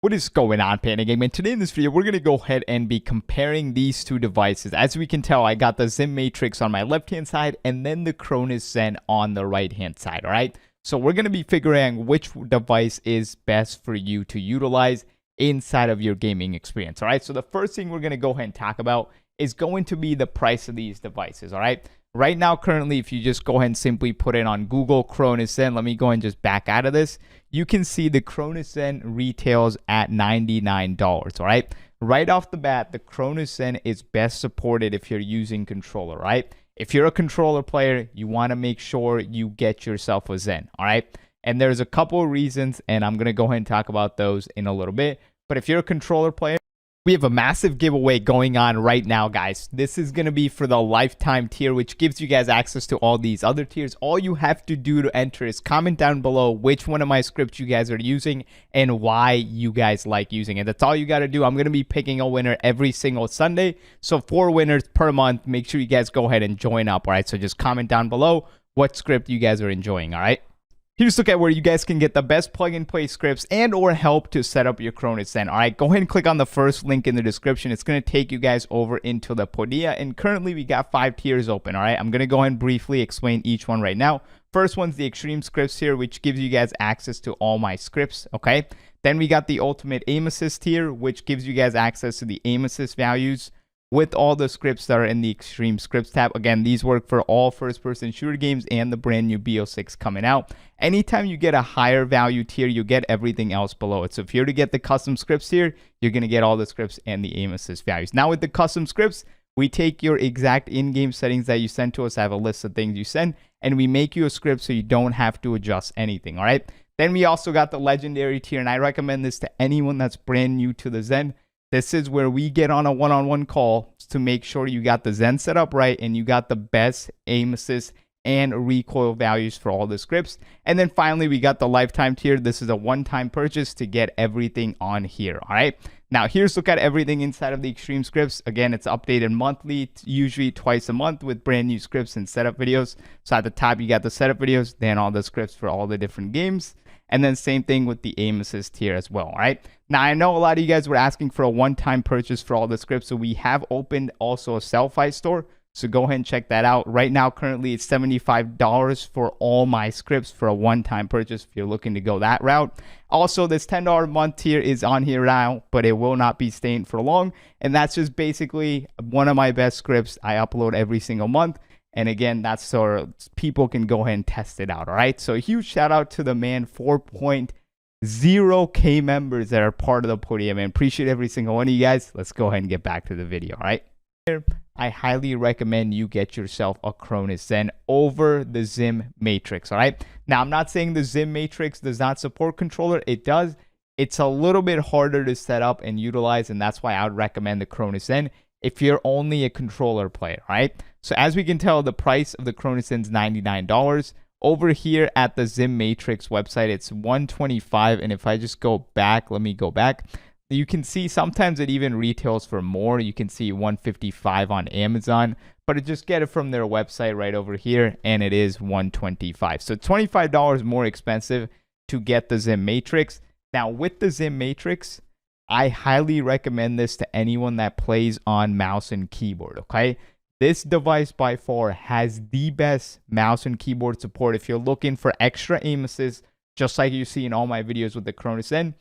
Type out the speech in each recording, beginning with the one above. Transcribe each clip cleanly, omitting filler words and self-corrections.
What is going on, Panda Game? And today in this video, we're going to go ahead and be comparing these two devices. As we can tell, I got the XIM Matrix on my left-hand side and then the Cronus Zen on the right-hand side, all right? So we're going to be figuring which device is best for you to utilize inside of your gaming experience, all right? So the first thing we're going to go ahead and talk about is going to be the price of these devices, all right? Right now, currently, if you just go ahead and simply put it on Google Cronus Zen, let me go ahead and just back out of this. You can see the Cronus Zen retails at $99, all right? Right off the bat, the Cronus Zen is best supported if you're using controller, right? If you're a controller player, you want to make sure you get yourself a Zen, all right? And there's a couple of reasons, and I'm going to go ahead and talk about those in a little bit. But if you're a controller player, we have a massive giveaway going on right now, guys. This is going to be for the lifetime tier, which gives you guys access to all these other tiers. All you have to do to enter is comment down below which one of my scripts you guys are using and why you guys like using it. That's all you got to do. I'm going to be picking a winner every single Sunday. So 4 winners per month. Make sure you guys go ahead and join up, all right? So just comment down below what script you guys are enjoying, all right? Here's a look at where you guys can get the best plug-and-play scripts and or help to set up your Cronus Zen. All right, go ahead and click on the first link in the description. It's going to take you guys over into the Podia, and currently we got 5 tiers open, all right? I'm going to go ahead and briefly explain each one right now. First one's the Extreme Scripts tier, which gives you guys access to all my scripts, okay? Then we got the Ultimate Aim Assist tier, which gives you guys access to the aim assist values with all the scripts that are in the Extreme Scripts tab. Again, these work for all first-person shooter games and the brand new BO6 coming out. Anytime you get a higher value tier, you get everything else below it. So if you're to get the custom scripts here, you're going to get all the scripts and the aim assist values. Now with the custom scripts, we take your exact in-game settings that you send to us. I have a list of things you send, and we make you a script so you don't have to adjust anything, all right? Then we also got the Legendary tier, and I recommend this to anyone that's brand new to the Zen. This is where we get on a one-on-one call to make sure you got the Zen set up right and you got the best aim assist and recoil values for all the scripts. And then finally, we got the Lifetime tier. This is a one-time purchase to get everything on here, all right? Now, here's a look at everything inside of the Extreme Scripts. Again, it's updated monthly, usually twice a month with brand new scripts and setup videos. So at the top, you got the setup videos, then all the scripts for all the different games. And then same thing with the aim assist here as well, all right? Now, I know a lot of you guys were asking for a one-time purchase for all the scripts, so we have opened also a Sell-Fi store, so go ahead and check that out. Right now, currently, it's $75 for all my scripts for a one-time purchase if you're looking to go that route. Also, this $10 a month tier is on here now, but it will not be staying for long, and that's just basically one of my best scripts I upload every single month. And again, that's so people can go ahead and test it out, all right? So a huge shout out to the 4.0K members that are part of the Podia, man. Appreciate every single one of you guys. Let's go ahead and get back to the video, all right? I highly recommend you get yourself a Cronus Zen over the XIM Matrix, all right? Now, I'm not saying the XIM Matrix does not support controller. It does. It's a little bit harder to set up and utilize, and that's why I would recommend the Cronus Zen if you're only a controller player, right? So as we can tell, the price of the Cronus Zen is $99. Over here at the XIM Matrix website, it's $125. And if I just go back, let me go back. You can see sometimes it even retails for more. You can see $155 on Amazon, but just get it from their website right over here, and it is $125. So $25 more expensive to get the XIM Matrix. Now with the XIM Matrix, I highly recommend this to anyone that plays on mouse and keyboard, okay? This device by far has the best mouse and keyboard support if you're looking for extra aim assist, just like you see in all my videos with the Cronus Zen,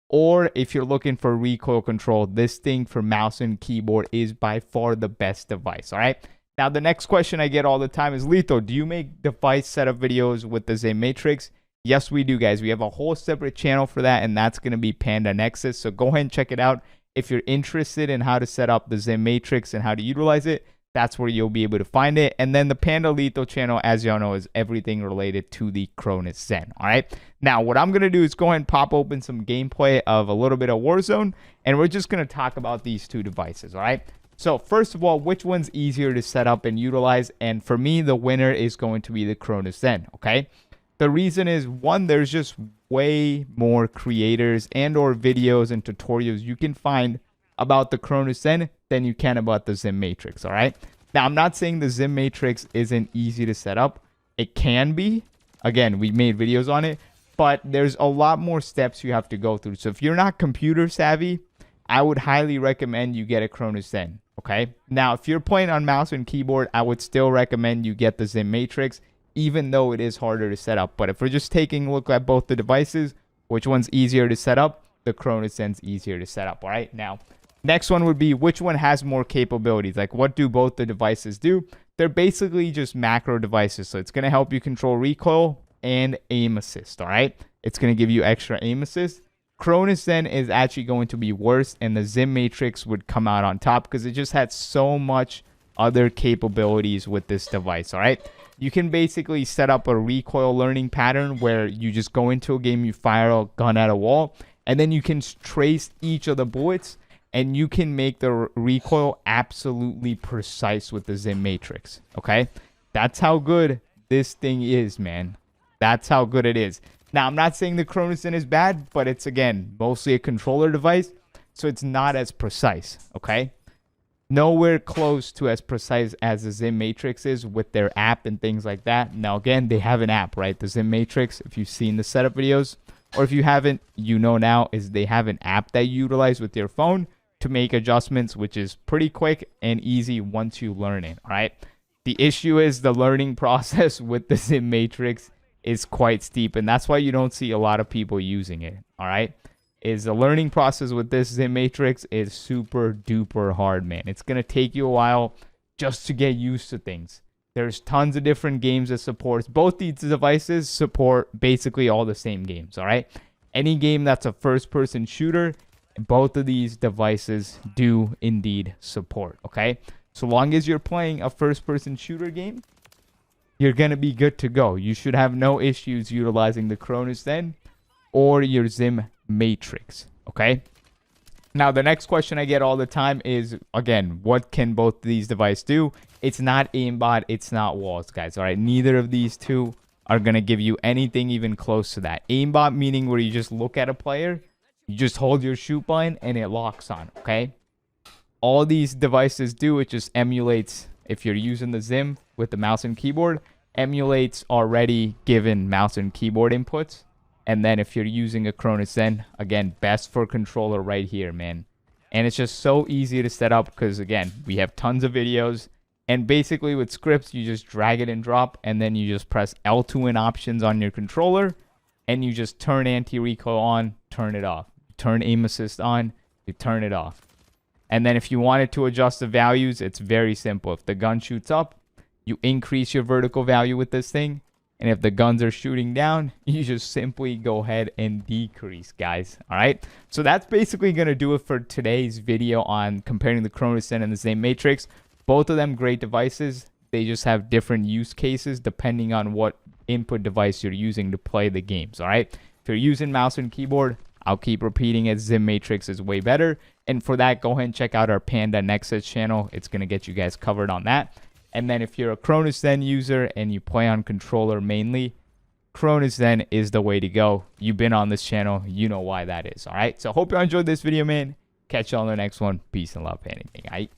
or if you're looking for recoil control, this thing for mouse and keyboard is by far the best device, all right? Now, the next question I get all the time is, Lito, do you make device setup videos with the XIM Matrix? Yes, we do, guys. We have a whole separate channel for that, and that's going to be Panda Nexus. So go ahead and check it out. If you're interested in how to set up the XIM Matrix and how to utilize it, that's where you'll be able to find it. And then the Panda Lito channel, as y'all know, is everything related to the Cronus Zen, all right? Now, what I'm going to do is go ahead and pop open some gameplay of a little bit of Warzone, and we're just going to talk about these two devices, all right? So first of all, which one's easier to set up and utilize? And for me, the winner is going to be the Cronus Zen, okay? The reason is, one, there's just way more creators and or videos and tutorials you can find about the Cronus Zen than you can about the XIM Matrix, all right? Now, I'm not saying the XIM Matrix isn't easy to set up. It can be. Again, we made videos on it. but there's a lot more steps you have to go through. So if you're not computer savvy, I would highly recommend you get a Cronus Zen. Okay. Now, if you're playing on mouse and keyboard, I would still recommend you get the XIM Matrix, even though it is harder to set up. But if we're just taking a look at both the devices, which one's easier to set up? The Cronus Zen's easier to set up. All right. Now, next one would be which one has more capabilities? Like, what do both the devices do? They're basically just macro devices. So it's going to help you control recoil and aim assist. All right. It's going to give you extra aim assist. Cronus Zen is actually going to be worse, and the XIM Matrix would come out on top because it just had so much other capabilities with this device. All right. You can basically set up a recoil learning pattern where you just go into a game, you fire a gun at a wall, and then you can trace each of the bullets, and you can make the recoil absolutely precise with the XIM Matrix. Okay. That's how good this thing is, man. That's how good it is. Now, I'm not saying the Cronus Zen is bad, but it's, again, mostly a controller device, so it's not as precise, okay? Nowhere close to as precise as the XIM Matrix is with their app and things like that. Now, again, they have an app, right? The XIM Matrix, if you've seen the setup videos, or if you haven't, you know now, is they have an app that you utilize with your phone to make adjustments, which is pretty quick and easy once you learn it, all right? The issue is the learning process with the XIM Matrix is quite steep, and that's why you don't see a lot of people using it. All right, is the learning process with this XIM Matrix is super duper hard, man. It's gonna take you a while just to get used to things. There's tons of different games it supports. Both these devices support basically all the same games. All right, any game that's a first-person shooter, both of these devices do indeed support. Okay, so long as you're playing a first-person shooter game, you're going to be good to go. You should have no issues utilizing the Cronus Zen or your XIM Matrix, okay? Now, the next question I get all the time is, again, what can both these devices do? It's not aimbot, it's not walls, guys, all right? Neither of these two are going to give you anything even close to that. Aimbot meaning where you just look at a player, you just hold your shoot button, and it locks on, okay? All these devices do, it just emulates, if you're using the XIM with the mouse and keyboard, emulates already given mouse and keyboard inputs. And then if you're using a Cronus Zen, again, best for controller right here, man. And it's just so easy to set up because, again, we have tons of videos. And basically with scripts, you just drag it and drop, and then you just press L2 in options on your controller, and you just turn anti-recoil on, turn it off. Turn aim assist on, you turn it off. And then if you wanted to adjust the values, it's very simple. If the gun shoots up, you increase your vertical value with this thing. And if the guns are shooting down, you just simply go ahead and decrease, guys. All right. So that's basically going to do it for today's video on comparing the Cronus Zen and the XIM Matrix. Both of them great devices. They just have different use cases depending on what input device you're using to play the games. All right. If you're using mouse and keyboard, I'll keep repeating it. XIM Matrix is way better. And for that, go ahead and check out our Panda Nexus channel. It's going to get you guys covered on that. And then if you're a Cronus Zen user and you play on controller mainly, Cronus Zen is the way to go. You've been on this channel. You know why that is. All right. So hope you enjoyed this video, man. Catch you on the next one. Peace and love, anything. All right.